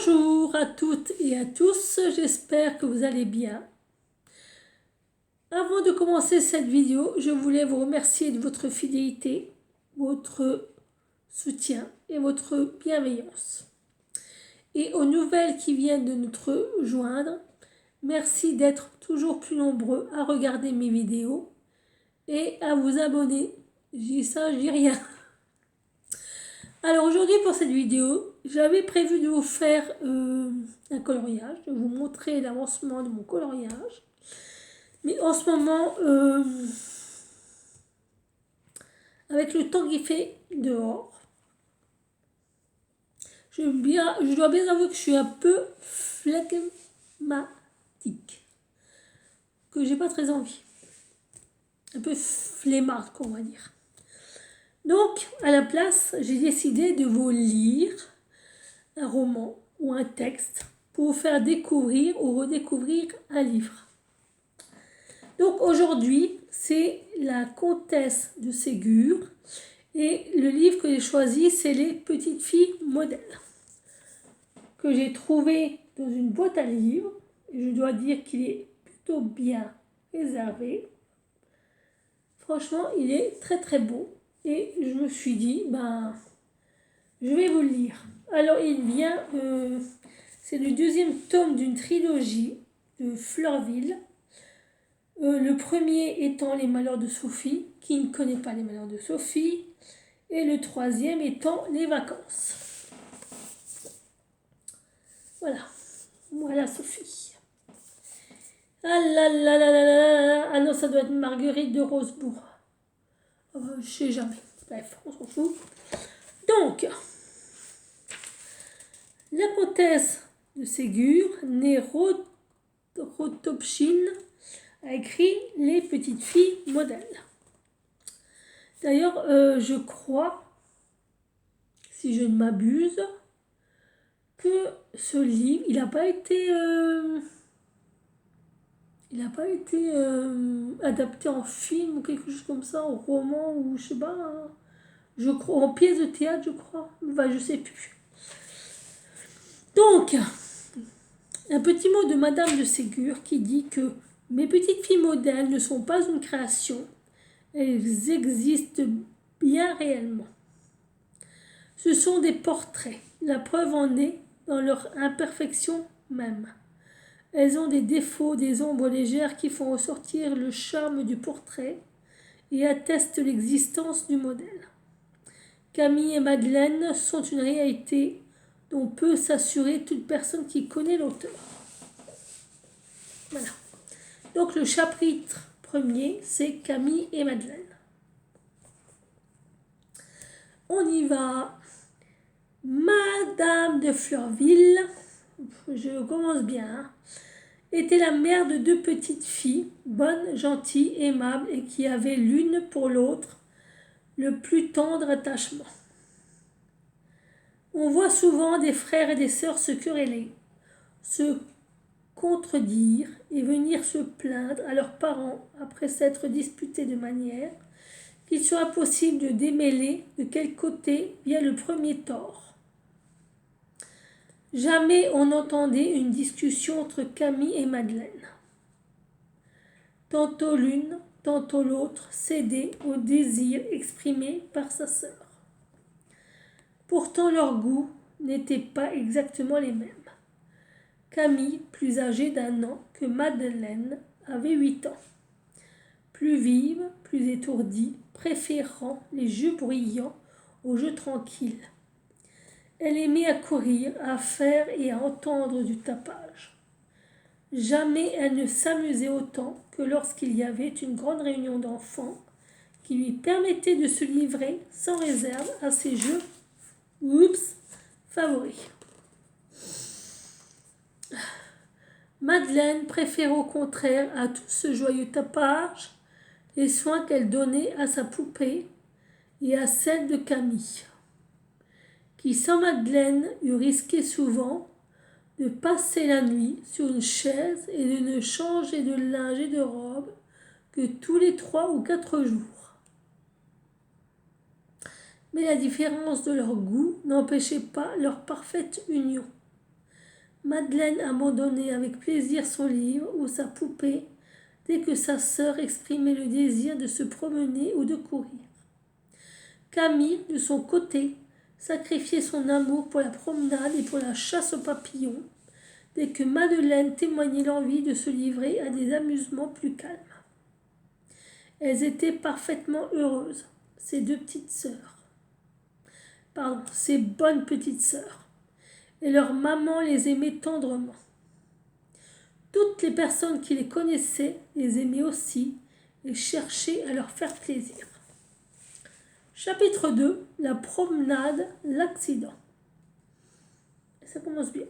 Bonjour à toutes et à tous, j'espère que vous allez bien. Avant de commencer cette vidéo, je voulais vous remercier de votre fidélité, votre soutien et votre bienveillance. Et aux nouvelles qui viennent de nous rejoindre, merci d'être toujours plus nombreux à regarder mes vidéos et à vous abonner. Je dis ça, je dis rien. Alors aujourd'hui pour cette vidéo, j'avais prévu de vous faire un coloriage, de vous montrer l'avancement de mon coloriage. Mais en ce moment, avec le temps qu'il fait dehors, je dois bien avouer que je suis un peu phlegmatique, que j'ai pas très envie. Un peu flemmarde, on va dire. Donc, à la place, j'ai décidé de vous lire un roman ou un texte pour vous faire découvrir ou redécouvrir un livre. Donc aujourd'hui, c'est La Comtesse de Ségur et le livre que j'ai choisi, c'est Les Petites Filles Modèles, que j'ai trouvé dans une boîte à livres. Et je dois dire qu'il est plutôt bien réservé. Franchement, il est très très beau. Et je me suis dit, je vais vous le lire. Alors, il vient, c'est le deuxième tome d'une trilogie de Fleurville. Le premier étant Les Malheurs de Sophie, qui ne connaît pas les Malheurs de Sophie. Et le troisième étant Les Vacances. Voilà Sophie. Ah là là là là là là. Ah non, ça doit être Marguerite de Rosebourg. Je sais jamais. Bref, on s'en fout. Donc, la comtesse de Ségur, née Rotopchine, a écrit Les Petites Filles Modèles. D'ailleurs, je crois, si je ne m'abuse, que ce livre, il n'a pas été adapté en film ou quelque chose comme ça, en roman ou je sais pas, je crois, en pièce de théâtre, je crois. Je sais plus. Donc, un petit mot de Madame de Ségur qui dit que mes petites filles modèles ne sont pas une création, elles existent bien réellement. Ce sont des portraits, la preuve en est dans leur imperfection même. Elles ont des défauts, des ombres légères qui font ressortir le charme du portrait et attestent l'existence du modèle. Camille et Madeleine sont une réalité dont peut s'assurer toute personne qui connaît l'auteur. Voilà. Donc le chapitre premier, c'est Camille et Madeleine. On y va. Madame de Fleurville, je commence bien, était la mère de deux petites filles, bonnes, gentilles, aimables et qui avaient l'une pour l'autre le plus tendre attachement. On voit souvent des frères et des sœurs se quereller, se contredire et venir se plaindre à leurs parents après s'être disputés de manière qu'il soit possible de démêler de quel côté vient le premier tort. Jamais on n'entendait une discussion entre Camille et Madeleine. Tantôt l'une, tantôt l'autre cédait au désir exprimé par sa sœur. Pourtant leurs goûts n'étaient pas exactement les mêmes. Camille, plus âgée d'1 an que Madeleine, avait 8 ans. Plus vive, plus étourdie, préférant les jeux bruyants aux jeux tranquilles. Elle aimait à courir, à faire et à entendre du tapage. Jamais elle ne s'amusait autant que lorsqu'il y avait une grande réunion d'enfants qui lui permettait de se livrer sans réserve à ses jeux favoris. Madeleine préférait au contraire à tout ce joyeux tapage les soins qu'elle donnait à sa poupée et à celle de Camille, qui sans Madeleine eût risqué souvent de passer la nuit sur une chaise et de ne changer de linge et de robe que tous les 3 ou 4 jours. Mais la différence de leur goût n'empêchait pas leur parfaite union. Madeleine abandonnait avec plaisir son livre ou sa poupée dès que sa sœur exprimait le désir de se promener ou de courir. Camille, de son côté, sacrifiait son amour pour la promenade et pour la chasse aux papillons, dès que Madeleine témoignait l'envie de se livrer à des amusements plus calmes. Elles étaient parfaitement heureuses, ces deux petites sœurs. Pardon, ces bonnes petites sœurs. Et leur maman les aimait tendrement. Toutes les personnes qui les connaissaient les aimaient aussi et cherchaient à leur faire plaisir. Chapitre 2, la promenade, l'accident. Ça commence bien.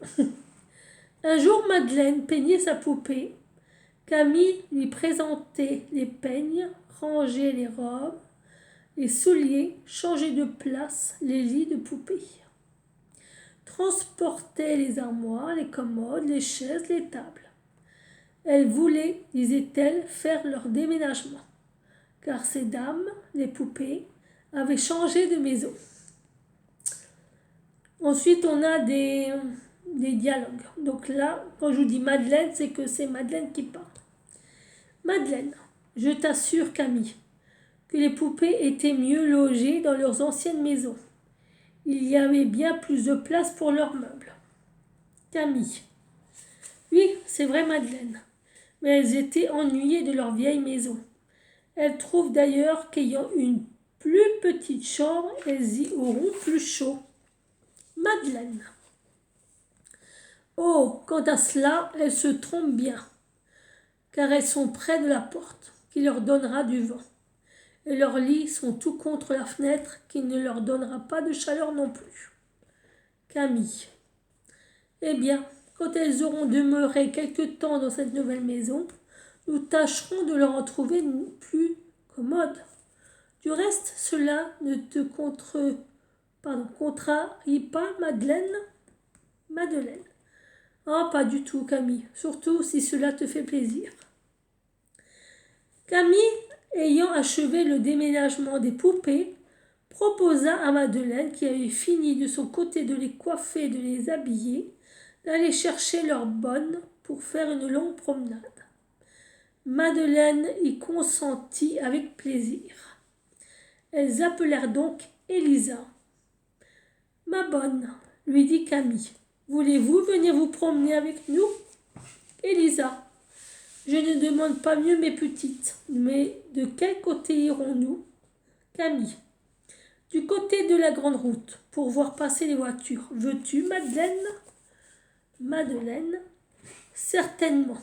Un jour, Madeleine peignait sa poupée. Camille lui présentait les peignes, rangeait les robes, les souliers, changeait de place les lits de poupée, transportait les armoires, les commodes, les chaises, les tables. Elle voulait, disait-elle, faire leur déménagement, car ces dames, les poupées, avaient changé de maison. Ensuite, on a des dialogues. Donc là, quand je vous dis Madeleine, c'est que c'est Madeleine qui parle. Madeleine, je t'assure, Camille, que les poupées étaient mieux logées dans leurs anciennes maisons. Il y avait bien plus de place pour leurs meubles. Camille, oui, c'est vrai, Madeleine, mais elles étaient ennuyées de leur vieille maison. Elles trouvent d'ailleurs qu'ayant une plus petite chambre, elles y auront plus chaud. Madeleine. Oh, quant à cela, elles se trompent bien, car elles sont près de la porte, qui leur donnera du vent, et leurs lits sont tout contre la fenêtre, qui ne leur donnera pas de chaleur non plus. Camille. Eh bien, quand elles auront demeuré quelque temps dans cette nouvelle maison, nous tâcherons de leur en trouver une plus commode. Du reste, cela ne te contrarie pas, Madeleine? Madeleine. Ah, pas du tout, Camille, surtout si cela te fait plaisir. Camille, ayant achevé le déménagement des poupées, proposa à Madeleine, qui avait fini de son côté de les coiffer et de les habiller, d'aller chercher leurs bonnes pour faire une longue promenade. Madeleine y consentit avec plaisir. Elles appelèrent donc Élisa. « Ma bonne, lui dit Camille, voulez-vous venir vous promener avec nous ?» Élisa. « Je ne demande pas mieux mes petites, mais de quel côté irons-nous ?» Camille. « Du côté de la grande route, pour voir passer les voitures. Veux-tu, Madeleine ?» Madeleine. « Certainement.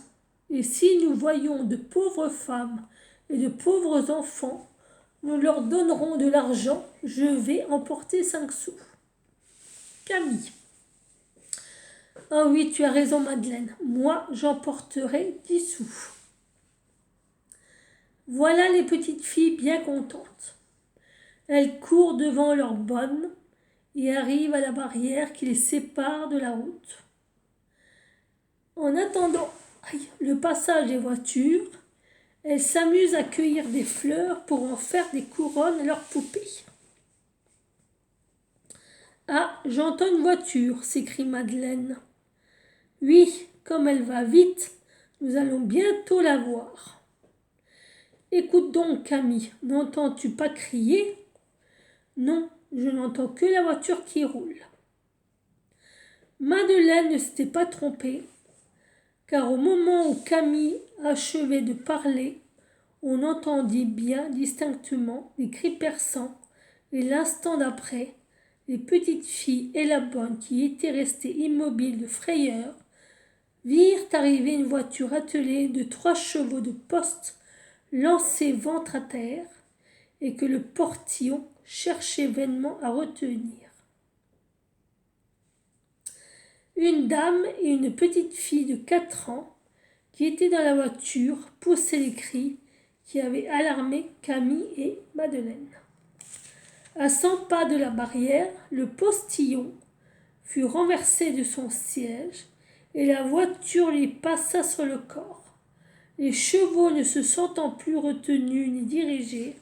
Et si nous voyons de pauvres femmes et de pauvres enfants, nous leur donnerons de l'argent. Je vais emporter 5 sous. » Camille. « Ah oui, tu as raison, Madeleine. Moi, j'emporterai 10 sous. » Voilà les petites filles bien contentes. Elles courent devant leurs bonnes et arrivent à la barrière qui les sépare de la route. En attendant le passage des voitures, elles s'amusent à cueillir des fleurs pour en faire des couronnes à leurs poupées. « Ah, j'entends une voiture !» s'écrie Madeleine. « Oui, comme elle va vite, nous allons bientôt la voir. »« Écoute donc, Camille, n'entends-tu pas crier ?»« Non, je n'entends que la voiture qui roule. » Madeleine ne s'était pas trompée, car au moment où Camille achevait de parler, on entendit bien distinctement des cris perçants, et l'instant d'après, les petites filles et la bonne qui étaient restées immobiles de frayeur virent arriver une voiture attelée de 3 chevaux de poste lancés ventre à terre et que le portillon cherchait vainement à retenir. Une dame et une petite fille de 4 ans qui étaient dans la voiture poussaient les cris qui avaient alarmé Camille et Madeleine. À 100 pas de la barrière, le postillon fut renversé de son siège et la voiture lui passa sur le corps. Les chevaux, ne se sentant plus retenus ni dirigés,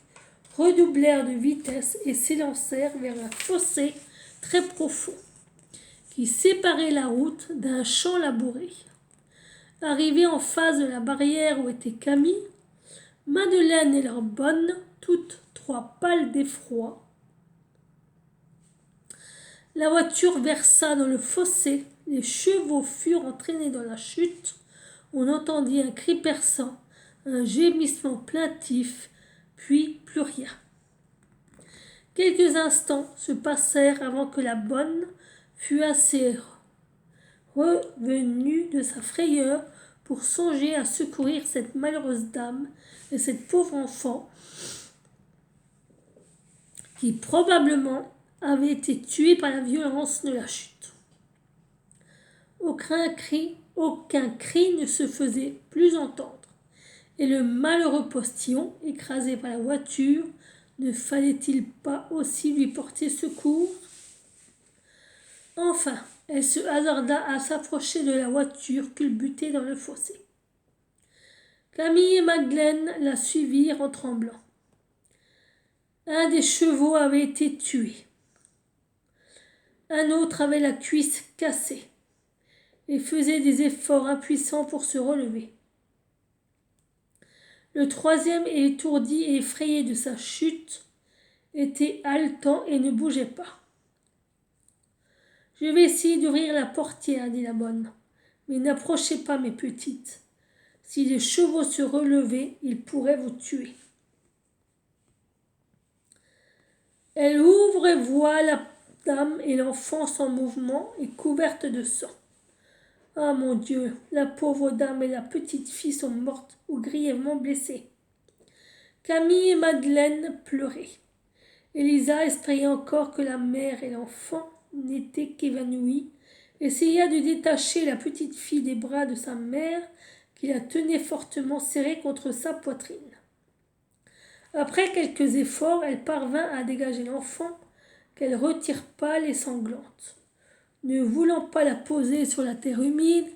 redoublèrent de vitesse et s'élancèrent vers un fossé très profond qui séparait la route d'un champ labouré. Arrivée en face de la barrière où était Camille, Madeleine et leur bonne, toutes trois pâles d'effroi, la voiture versa dans le fossé, les chevaux furent entraînés dans la chute, on entendit un cri perçant, un gémissement plaintif, puis plus rien. Quelques instants se passèrent avant que la bonne fût assez revenue de sa frayeur pour songer à secourir cette malheureuse dame et cette pauvre enfant qui probablement avait été tuée par la violence de la chute. Aucun cri ne se faisait plus entendre, et le malheureux postillon, écrasé par la voiture, ne fallait-il pas aussi lui porter secours? Enfin, elle se hasarda à s'approcher de la voiture culbutée dans le fossé. Camille et Madeleine la suivirent en tremblant. Un des chevaux avait été tué. Un autre avait la cuisse cassée et faisait des efforts impuissants pour se relever. Le troisième, étourdi et effrayé de sa chute, était haletant et ne bougeait pas. « Je vais essayer d'ouvrir la portière, dit la bonne, mais n'approchez pas, mes petites. Si les chevaux se relevaient, ils pourraient vous tuer. » Elle ouvre et voit la dame et l'enfant sans mouvement et couverte de sang. Ah mon Dieu, la pauvre dame et la petite fille sont mortes ou grièvement blessées. Camille et Madeleine pleuraient. Élisa, espérait encore que la mère et l'enfant n'étaient qu'évanouis, essaya de détacher la petite fille des bras de sa mère qui la tenait fortement serrée contre sa poitrine. Après quelques efforts, elle parvint à dégager l'enfant qu'elle retire pâle et sanglante. Ne voulant pas la poser sur la terre humide,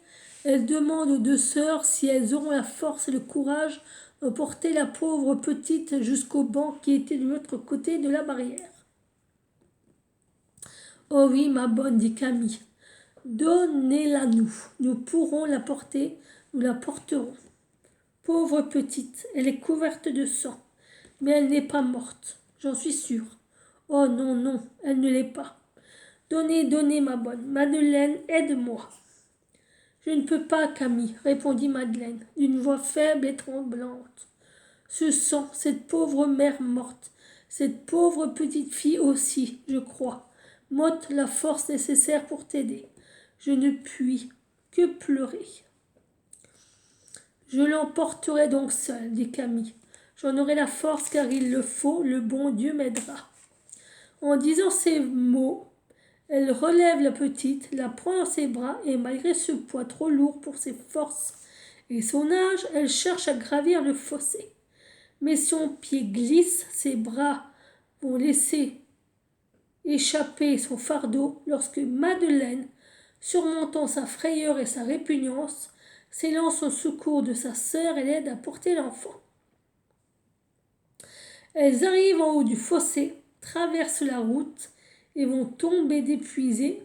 elle demande aux deux sœurs si elles auront la force et le courage de porter la pauvre petite jusqu'au banc qui était de l'autre côté de la barrière. « Oh oui, ma bonne, dit Camille, donnez-la nous, nous pourrons la porter, nous la porterons. Pauvre petite, elle est couverte de sang, mais elle n'est pas morte, j'en suis sûre. Oh non, non, elle ne l'est pas. Donnez, donnez, ma bonne. Madeleine, aide-moi. » « Je ne peux pas, Camille, répondit Madeleine, d'une voix faible et tremblante. Ce sang, cette pauvre mère morte, cette pauvre petite fille aussi, je crois, m'ôte la force nécessaire pour t'aider. Je ne puis que pleurer. Je l'emporterai donc seule, dit Camille. J'en aurai la force car il le faut, le bon Dieu m'aidera. En disant ces mots, elle relève la petite, la prend dans ses bras et malgré ce poids trop lourd pour ses forces et son âge, elle cherche à gravir le fossé. Mais son pied glisse, ses bras vont laisser échapper son fardeau lorsque Madeleine, surmontant sa frayeur et sa répugnance, s'élance au secours de sa sœur et l'aide à porter l'enfant. Elles arrivent en haut du fossé, traversent la route et vont tomber épuisées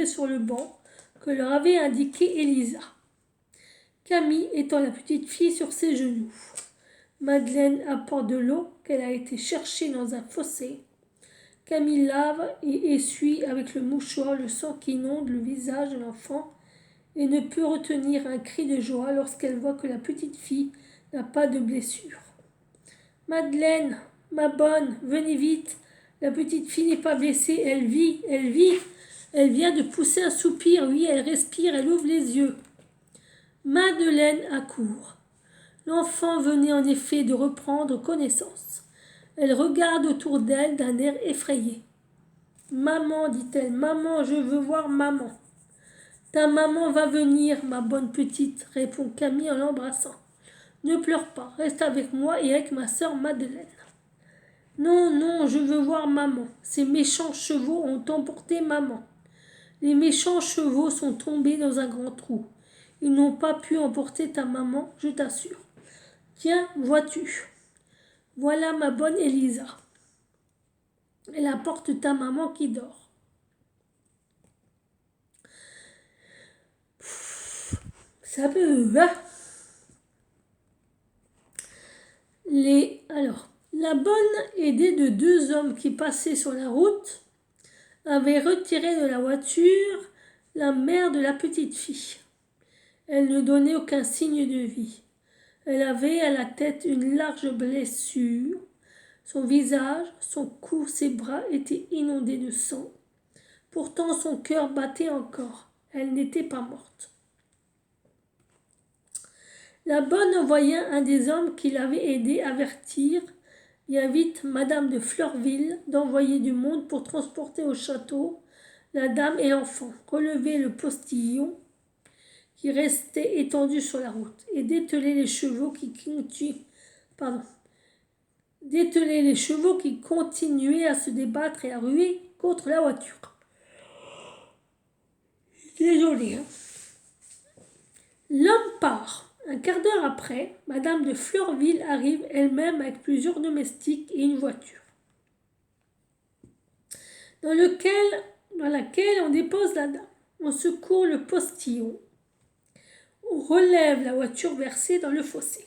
sur le banc que leur avait indiqué Élisa. Camille étend la petite fille sur ses genoux. Madeleine apporte de l'eau qu'elle a été chercher dans un fossé. Camille lave et essuie avec le mouchoir le sang qui inonde le visage de l'enfant et ne peut retenir un cri de joie lorsqu'elle voit que la petite fille n'a pas de blessure. « Madeleine, ma bonne, venez vite. La petite fille n'est pas blessée, elle vit, elle vit. Elle vient de pousser un soupir, oui, elle respire, elle ouvre les yeux. » Madeleine accourt. L'enfant venait en effet de reprendre connaissance. Elle regarde autour d'elle d'un air effrayé. « Maman, dit-elle, maman, je veux voir maman. »« Ta maman va venir, ma bonne petite, répond Camille en l'embrassant. Ne pleure pas, reste avec moi et avec ma sœur Madeleine. »« Non, non, je veux voir maman. Ces méchants chevaux ont emporté maman. Les méchants chevaux sont tombés dans un grand trou. Ils n'ont pas pu emporter ta maman, je t'assure. Tiens, vois-tu. Voilà ma bonne Élisa. Elle apporte ta maman qui dort. c'est un peu... hein. Alors, la bonne aidée de deux hommes qui passaient sur la route avait retiré de la voiture la mère de la petite fille. Elle ne donnait aucun signe de vie. Elle avait à la tête une large blessure. Son visage, son cou, ses bras étaient inondés de sang. Pourtant son cœur battait encore. Elle n'était pas morte. La bonne envoya un des hommes qui l'avait aidée avertir bien vite Madame de Fleurville d'envoyer du monde pour transporter au château la dame et l'enfant, relever le postillon qui restait étendu sur la route et dételer les chevaux qui continuaient à se débattre et à ruer contre la voiture. Désolée. L'homme part. Un quart d'heure après, Madame de Fleurville arrive elle-même avec plusieurs domestiques et une voiture, dans laquelle on dépose la dame. On secourt le postillon. On relève la voiture versée dans le fossé.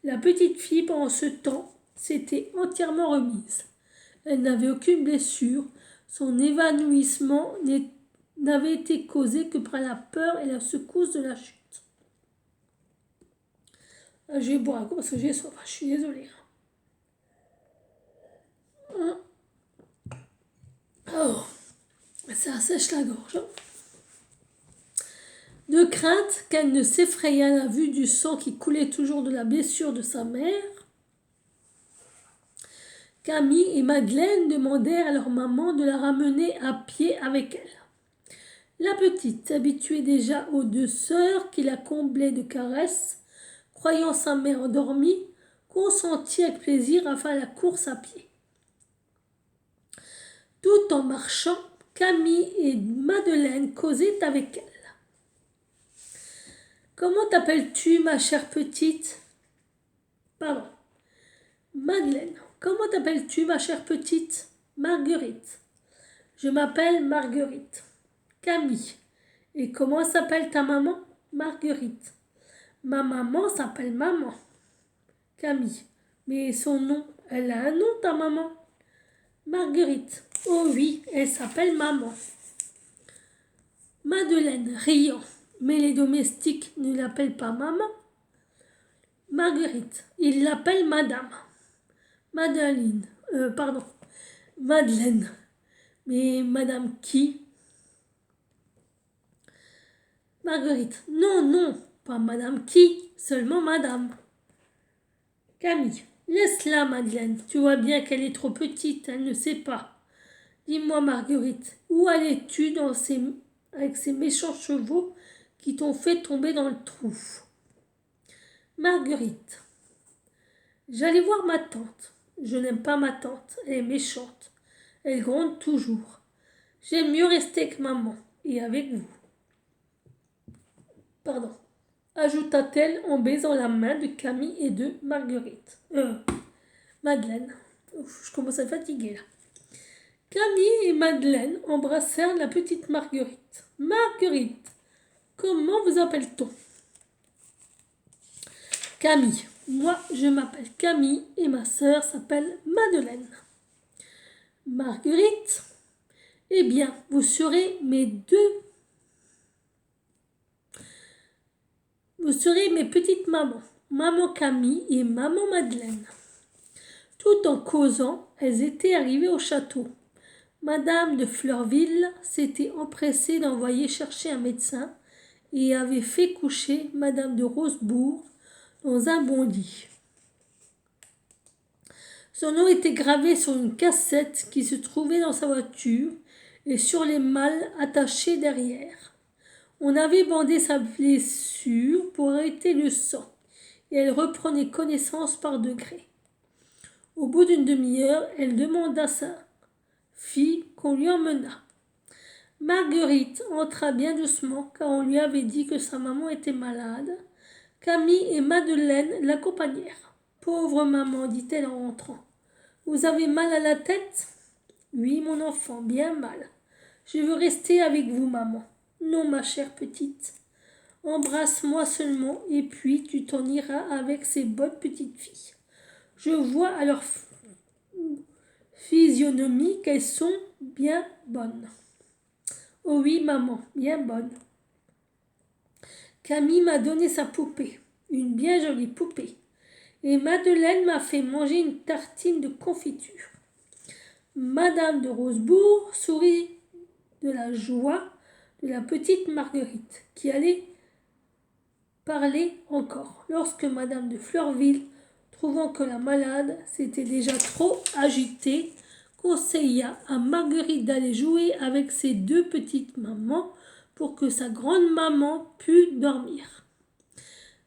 La petite fille, pendant ce temps, s'était entièrement remise. Elle n'avait aucune blessure. Son évanouissement n'avait été causé que par la peur et la secousse de la chute. Je vais boire un coup parce que j'ai soif. Je suis désolée. Oh, ça sèche la gorge. De crainte qu'elle ne s'effrayât à la vue du sang qui coulait toujours de la blessure de sa mère, Camille et Madeleine demandèrent à leur maman de la ramener à pied avec elle. La petite, habituée déjà aux deux sœurs qui la comblaient de caresses, croyant sa mère endormie, consentit avec plaisir à faire la course à pied. Tout en marchant, Camille et Madeleine causaient avec elle. « Comment t'appelles-tu, ma chère petite ?»« Pardon. Madeleine. Comment t'appelles-tu, ma chère petite ?»« Marguerite. »« Je m'appelle Marguerite. »« Camille. Et comment s'appelle ta maman ?»« Marguerite. »« Ma maman s'appelle Maman. »« Camille. Mais son nom, elle a un nom, ta maman ?»« Marguerite. »« Oh oui, elle s'appelle Maman. » Madeleine, riant. Mais les domestiques ne l'appellent pas maman. Marguerite, ils l'appellent madame. Madeleine. Mais madame qui? Marguerite, non, pas madame qui, seulement madame. Camille, laisse-la Madeleine, tu vois bien qu'elle est trop petite, elle ne sait pas. Dis-moi Marguerite, où allais-tu avec ces méchants chevaux qui t'ont fait tomber dans le trou? Marguerite. J'allais voir ma tante. Je n'aime pas ma tante, elle est méchante. Elle gronde toujours. J'aime mieux rester avec maman et avec vous. Pardon, ajouta-t-elle en baisant la main de Camille et de Marguerite. Madeleine. Je commence à être fatiguée là. Camille et Madeleine embrassèrent la petite Marguerite. Marguerite, comment vous appelle-t-on? Camille. Moi, je m'appelle Camille et ma sœur s'appelle Madeleine. Marguerite. Eh bien, vous serez mes petites mamans, maman Camille et maman Madeleine. Tout en causant, elles étaient arrivées au château. Madame de Fleurville s'était empressée d'envoyer chercher un médecin et avait fait coucher Madame de Rosebourg dans un bon lit. Son nom était gravé sur une cassette qui se trouvait dans sa voiture et sur les malles attachées derrière. On avait bandé sa blessure pour arrêter le sang et elle reprenait connaissance par degrés. Au bout d'une demi-heure, elle demanda à sa fille qu'on lui emmenât. Marguerite entra bien doucement car on lui avait dit que sa maman était malade. Camille et Madeleine l'accompagnèrent. Pauvre maman, dit-elle en rentrant. Vous avez mal à la tête? Oui, mon enfant, bien mal. Je veux rester avec vous, maman. Non, ma chère petite. Embrasse-moi seulement, et puis tu t'en iras avec ces bonnes petites filles. Je vois à leur physionomie qu'elles sont bien bonnes. Oh oui, maman, bien bonnes. Camille m'a donné sa poupée, une bien jolie poupée. Et Madeleine m'a fait manger une tartine de confiture. Madame de Rosebourg sourit de la joie de la petite Marguerite, qui allait parler encore, lorsque Madame de Fleurville, trouvant que la malade s'était déjà trop agitée, conseilla à Marguerite d'aller jouer avec ses deux petites mamans pour que sa grande maman pût dormir.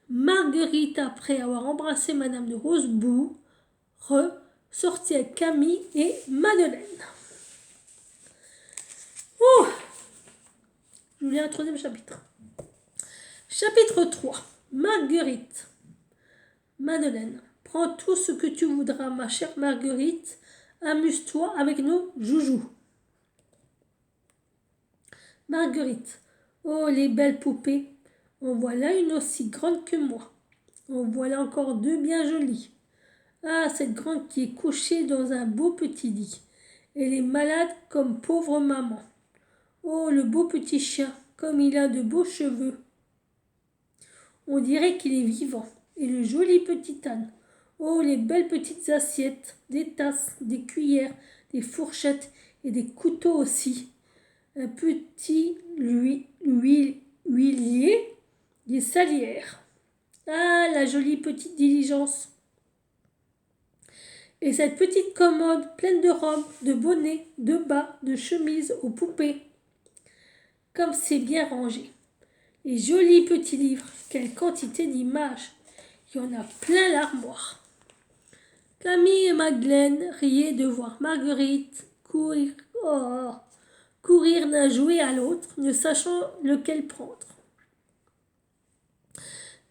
Marguerite, après avoir embrassé Madame de Rosebourg, sortit avec Camille et Madeleine. Ouh, je vous lis un troisième chapitre. Chapitre 3. Marguerite. Madeleine. Prends tout ce que tu voudras, ma chère Marguerite. Amuse-toi avec nos joujoux. Marguerite. Oh, les belles poupées. En voilà une aussi grande que moi. En voilà encore deux bien jolies. Ah, cette grande qui est couchée dans un beau petit lit. Elle est malade comme pauvre maman. Oh, le beau petit chien, comme il a de beaux cheveux. On dirait qu'il est vivant. Et le joli petit âne. Oh, les belles petites assiettes, des tasses, des cuillères, des fourchettes et des couteaux aussi. Un petit huilier, des salières. Ah, la jolie petite diligence. Et cette petite commode pleine de robes, de bonnets, de bas, de chemises aux poupées. Comme c'est bien rangé. Les jolis petits livres, quelle quantité d'images. Il y en a plein l'armoire. Camille et Madeleine riaient de voir Marguerite courir d'un jouet à l'autre, ne sachant lequel prendre.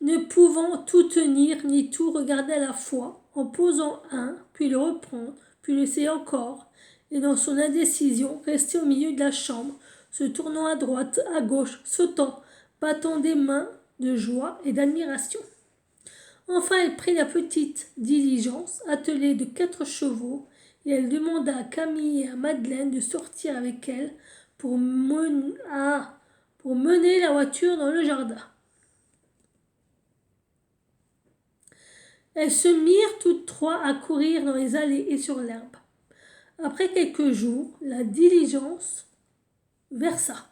Ne pouvant tout tenir ni tout regarder à la fois, en posant un, puis le reprendre, puis l'essayer encore, et dans son indécision, restait au milieu de la chambre, se tournant à droite, à gauche, sautant, battant des mains de joie et d'admiration. Enfin, elle prit la petite diligence, attelée de 4 chevaux, et elle demanda à Camille et à Madeleine de sortir avec elle pour mener la voiture dans le jardin. Elles se mirent toutes trois à courir dans les allées et sur l'herbe. Après quelques jours, la diligence versa.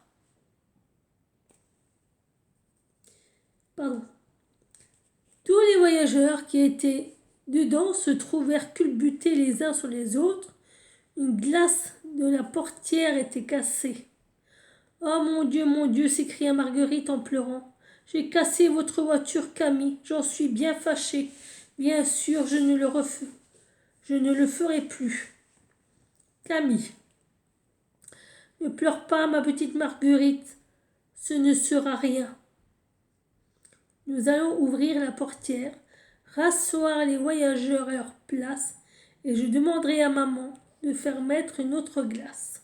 Tous les voyageurs qui étaient dedans se trouvèrent culbutés les uns sur les autres. Une glace de la portière était cassée. « Oh mon Dieu !» s'écria Marguerite en pleurant. « J'ai cassé votre voiture, Camille. J'en suis bien fâchée. Bien sûr, je ne le ferai plus. » Camille. « Ne pleure pas, ma petite Marguerite. Ce ne sera rien. Nous allons ouvrir la portière, rasseoir les voyageurs à leur place, et je demanderai à maman de faire mettre une autre glace. »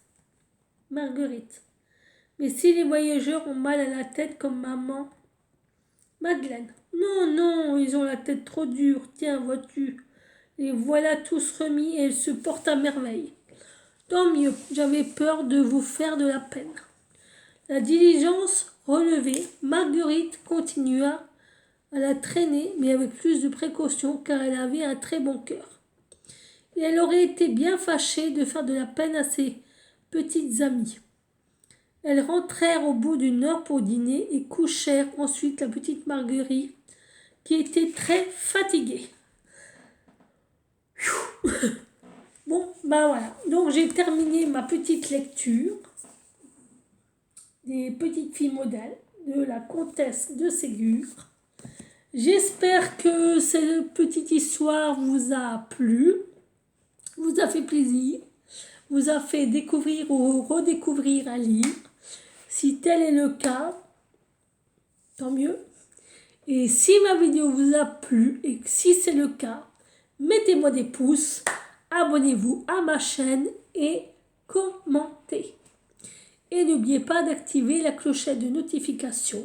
Marguerite. « Mais si les voyageurs ont mal à la tête comme maman. » Madeleine. « Non, ils ont la tête trop dure. Tiens, vois-tu. Les voilà tous remis et ils se portent à merveille. Tant mieux, j'avais peur de vous faire de la peine. » La diligence relevée, Marguerite continua à la traîner, mais avec plus de précaution, car elle avait un très bon cœur. Et elle aurait été bien fâchée de faire de la peine à ses petites amies. Elles rentrèrent au bout d'une heure pour dîner et couchèrent ensuite la petite Marguerite, qui était très fatiguée. Bon, voilà. Donc j'ai terminé ma petite lecture des petites filles modèles de la comtesse de Ségur. J'espère que cette petite histoire vous a plu, vous a fait plaisir, vous a fait découvrir ou redécouvrir un livre. Si tel est le cas, tant mieux. Et si ma vidéo vous a plu et si c'est le cas, mettez-moi des pouces, abonnez-vous à ma chaîne et commentez. Et n'oubliez pas d'activer la clochette de notification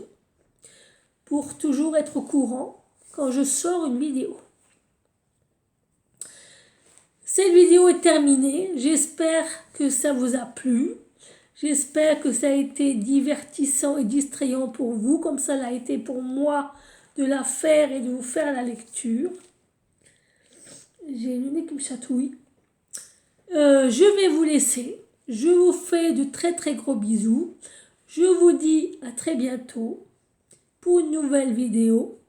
pour toujours être au courant quand je sors une vidéo. Cette vidéo est terminée. J'espère que ça vous a plu. J'espère que ça a été divertissant et distrayant pour vous, comme ça l'a été pour moi de la faire et de vous faire la lecture. J'ai le nez qui me chatouille. Je vais vous laisser. Je vous fais de très très gros bisous. Je vous dis à très bientôt pour une nouvelle vidéo.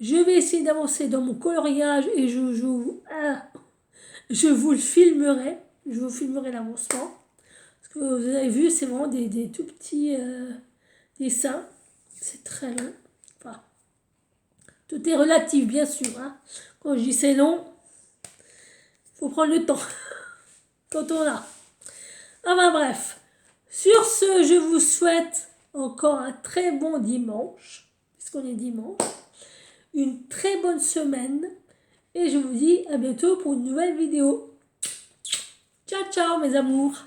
Je vais essayer d'avancer dans mon coloriage et je vous le filmerai. Je vous filmerai l'avancement. Parce que vous avez vu, c'est vraiment des tout petits dessins. C'est très long. Enfin, tout est relatif, bien sûr. Hein. Quand je dis c'est long, il faut prendre le temps. Quand on a. Enfin bref. Sur ce, je vous souhaite encore un très bon dimanche. Puisqu'on est dimanche. Une très bonne semaine. Et je vous dis à bientôt pour une nouvelle vidéo. Ciao, ciao mes amours.